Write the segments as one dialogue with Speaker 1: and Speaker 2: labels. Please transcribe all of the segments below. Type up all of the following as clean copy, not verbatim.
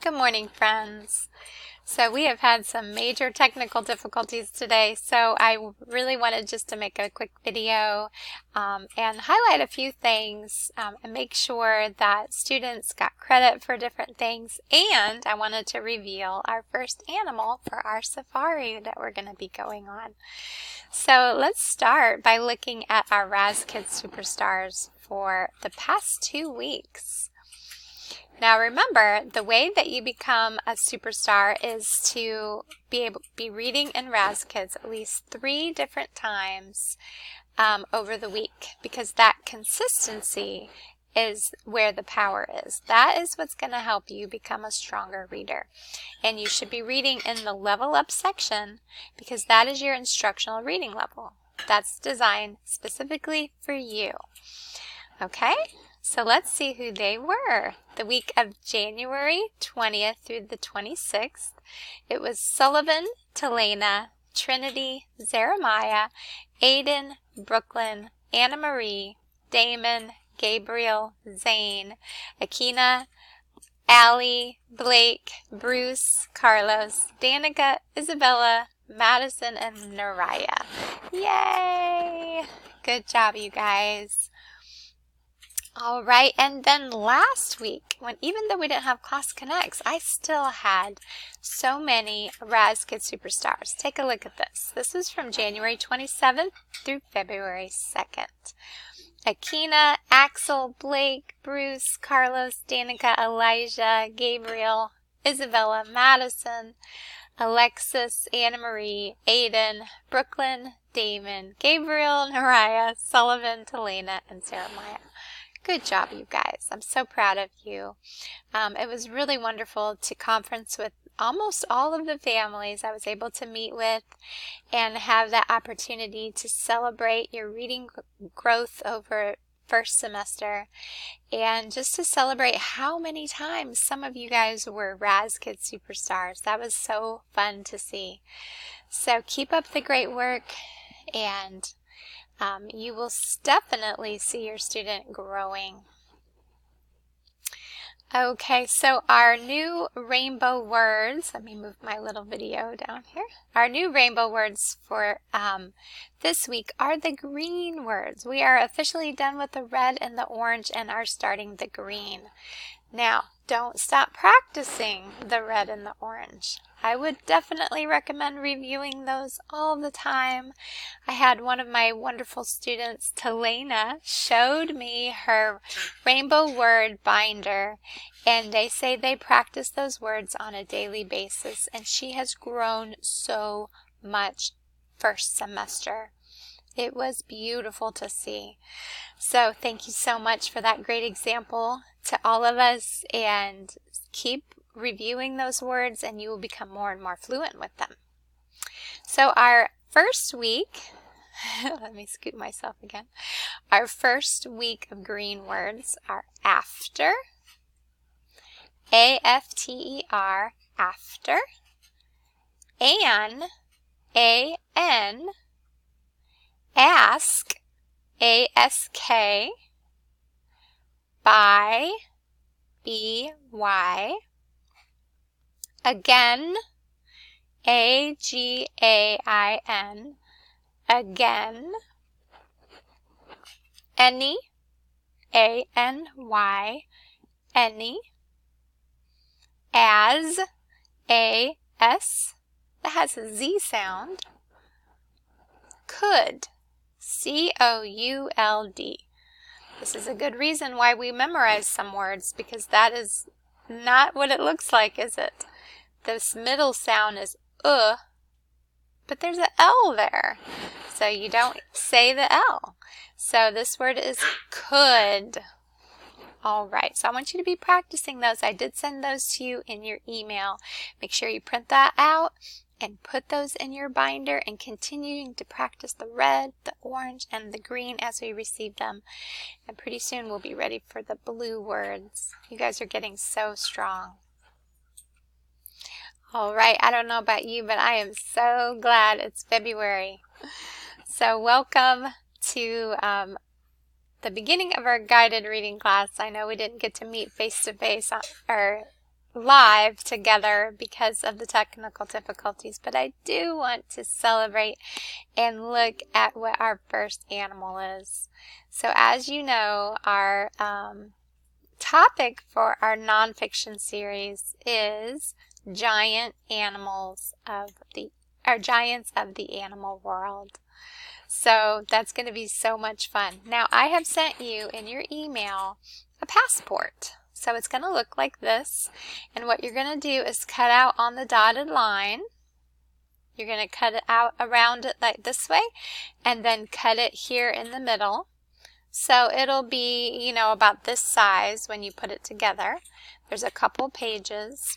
Speaker 1: Good morning, friends. So we have had some major technical difficulties today, so I really wanted just to make a quick video and highlight a few things and make sure that students got credit for different things, and I wanted to reveal our first animal for our safari that we're going to be going on. So let's start by looking at our Raz Kids Superstars for the past 2 weeks. Now remember, the way that you become a superstar is to be reading in Raz Kids at least 3 different times over the week, because that consistency is where the power is. That is what's going to help you become a stronger reader. And you should be reading in the level up section, because that is your instructional reading level. That's designed specifically for you. Okay? So let's see who they were. The week of January 20th through the 26th, it was Sullivan, Talena, Trinity, Jeremiah, Aiden, Brooklyn, Anna Marie, Damon, Gabriel, Zane, Akina, Allie, Blake, Bruce, Carlos, Danica, Isabella, Madison, and Nariah. Yay! Good job, you guys. All right, and then last week, even though we didn't have Class Connects, I still had so many Raz Kids Superstars. Take a look at this. This is from January 27th through February 2nd. Akina, Axel, Blake, Bruce, Carlos, Danica, Elijah, Gabriel, Isabella, Madison, Alexis, Anna Marie, Aiden, Brooklyn, Damon, Gabriel, Nariah, Sullivan, Talena, and Jeremiah. Good job, you guys. I'm so proud of you. It was really wonderful to conference with almost all of the families I was able to meet with and have that opportunity to celebrate your reading growth over first semester, and just to celebrate how many times some of you guys were Raz Kids Superstars. That was so fun to see. So keep up the great work, and you will definitely see your student growing. Okay, so our new rainbow words, let me move my little video down here. Our new rainbow words for this week are the green words. We are officially done with the red and the orange and are starting the green. Now, don't stop practicing the red and the orange. I would definitely recommend reviewing those all the time. I had one of my wonderful students, Talena, showed me her rainbow word binder, and they say they practice those words on a daily basis, and she has grown so much first semester. It was beautiful to see. So thank you so much for that great example to all of us, and keep reviewing those words and you will become more and more fluent with them. So our first week, let me scoot myself again. Our first week of green words are after, A-F-T-E-R, after, an, A-N, ask, A-S-K, by, B-Y, again, A-G-A-I-N, again, any, A-N-Y, any, as, A-S, that has a Z sound, could, C-O-U-L-D. This is a good reason why we memorize some words, because that is not what it looks like, is it? This middle sound is but there's an L there, so you don't say the L. So this word is could. All right, so I want you to be practicing those. I did send those to you in your email. Make sure you print that out and put those in your binder, and continuing to practice the red, the orange, and the green as we receive them. And pretty soon we'll be ready for the blue words. You guys are getting so strong. All right, I don't know about you, but I am so glad it's February. So welcome to the beginning of our guided reading class. I know we didn't get to meet face to face or live together because of the technical difficulties, but I do want to celebrate and look at what our first animal is. So as you know, our topic for our nonfiction series is giants of the animal world. So that's going to be so much fun. Now I have sent you in your email a passport. So it's going to look like this, and what you're going to do is cut out on the dotted line. You're going to cut it out around it like this way, and then cut it here in the middle. So it'll be, you know, about this size when you put it together. There's a couple pages.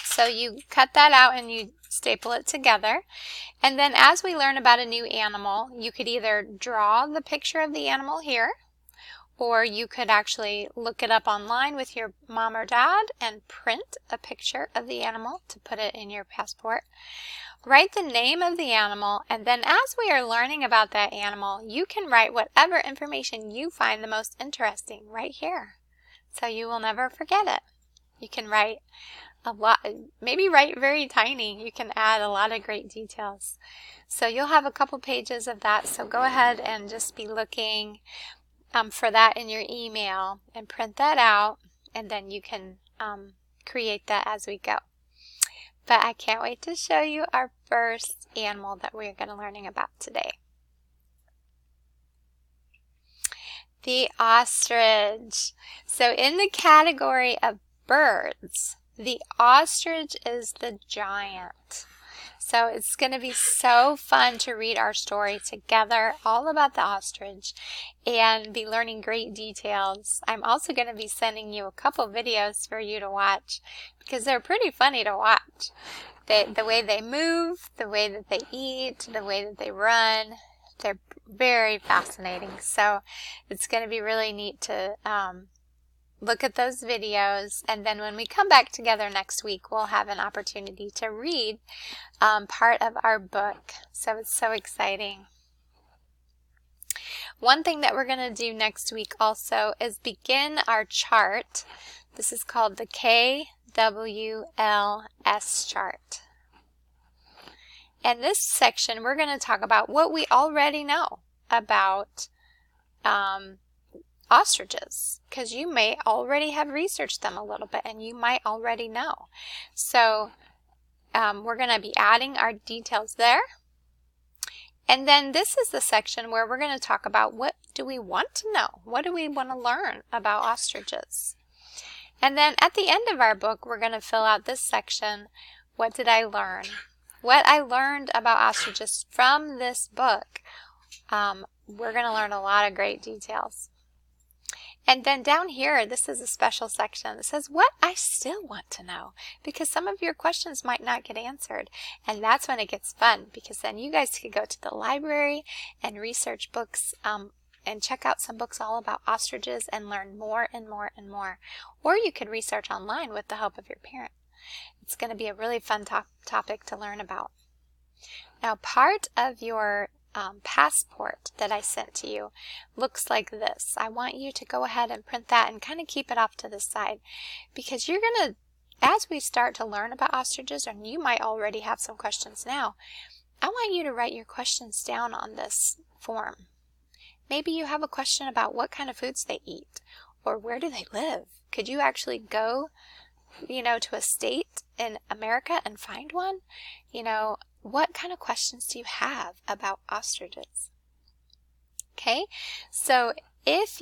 Speaker 1: So you cut that out and you staple it together. And then as we learn about a new animal, you could either draw the picture of the animal here, or you could actually look it up online with your mom or dad and print a picture of the animal to put it in your passport. Write the name of the animal, and then as we are learning about that animal, you can write whatever information you find the most interesting right here. So you will never forget it. You can write a lot, maybe write very tiny. You can add a lot of great details. So you'll have a couple pages of that, so go ahead and just be looking for that in your email and print that out, and then you can create that as we go. But I can't wait to show you our first animal that we're going to be learning about today. The ostrich. So in the category of birds, the ostrich is the giant. So it's going to be so fun to read our story together, all about the ostrich, and be learning great details. I'm also going to be sending you a couple videos for you to watch because they're pretty funny to watch. The way they move, the way that they eat, the way that they run, they're very fascinating. So it's going to be really neat to look at those videos, and then when we come back together next week, we'll have an opportunity to read part of our book. So it's so exciting. One thing that we're going to do next week also is begin our chart. This is called the KWLS chart. In this section, we're going to talk about what we already know about ostriches, because you may already have researched them a little bit and you might already know. So we're going to be adding our details there. And then this is the section where we're going to talk about what do we want to know? What do we want to learn about ostriches? And then at the end of our book, we're going to fill out this section, what did I learn? What I learned about ostriches from this book. We're going to learn a lot of great details. And then down here, this is a special section that says what I still want to know, because some of your questions might not get answered. And that's when it gets fun, because then you guys could go to the library and research books and check out some books all about ostriches and learn more and more and more. Or you could research online with the help of your parent. It's going to be a really fun topic to learn about. Now, part of your passport that I sent to you looks like this. I want you to go ahead and print that and kind of keep it off to the side, because you're going to, as we start to learn about ostriches, and you might already have some questions now, I want you to write your questions down on this form. Maybe you have a question about what kind of foods they eat, or where do they live? Could you actually go, to a state in America and find one? What kind of questions do you have about ostriches? Okay, so as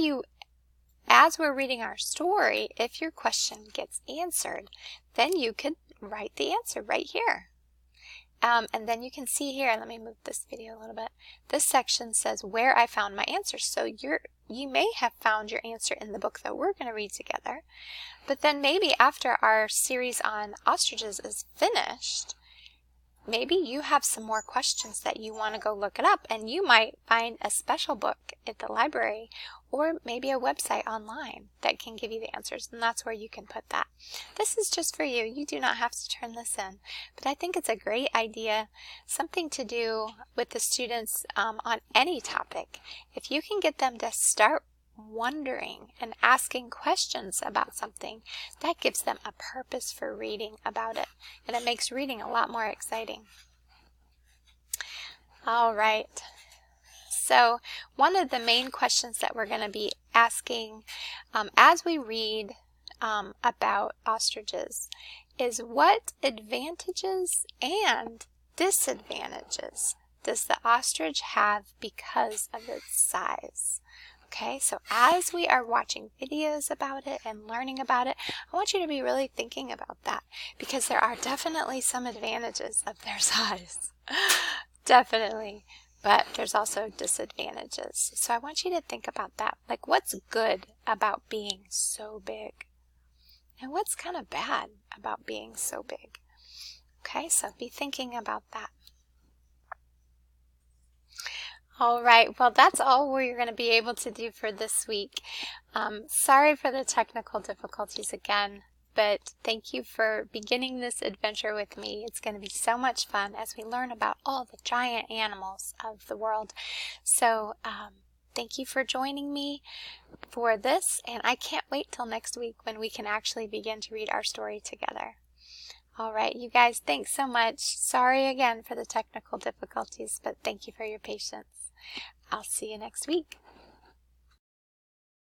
Speaker 1: we're reading our story, if your question gets answered, then you could write the answer right here. And then you can see here, let me move this video a little bit. This section says where I found my answer. So you may have found your answer in the book that we're going to read together. But then maybe after our series on ostriches is finished, maybe you have some more questions that you want to go look it up, and you might find a special book at the library or maybe a website online that can give you the answers, and that's where you can put that. This is just for you. You do not have to turn this in, but I think it's a great idea, something to do with the students on any topic. If you can get them to start wondering and asking questions about something, that gives them a purpose for reading about it, and it makes reading a lot more exciting. All right. So one of the main questions that we're going to be asking as we read about ostriches is, what advantages and disadvantages does the ostrich have because of its size? Okay, so as we are watching videos about it and learning about it, I want you to be really thinking about that, because there are definitely some advantages of their size. Definitely. But there's also disadvantages. So I want you to think about that. Like, what's good about being so big? And what's kind of bad about being so big? Okay, so be thinking about that. All right, well, that's all we're going to be able to do for this week. Sorry for the technical difficulties again, but thank you for beginning this adventure with me. It's going to be so much fun as we learn about all the giant animals of the world. So thank you for joining me for this, and I can't wait till next week when we can actually begin to read our story together. All right, you guys, thanks so much. Sorry again for the technical difficulties, but thank you for your patience. I'll see you next week.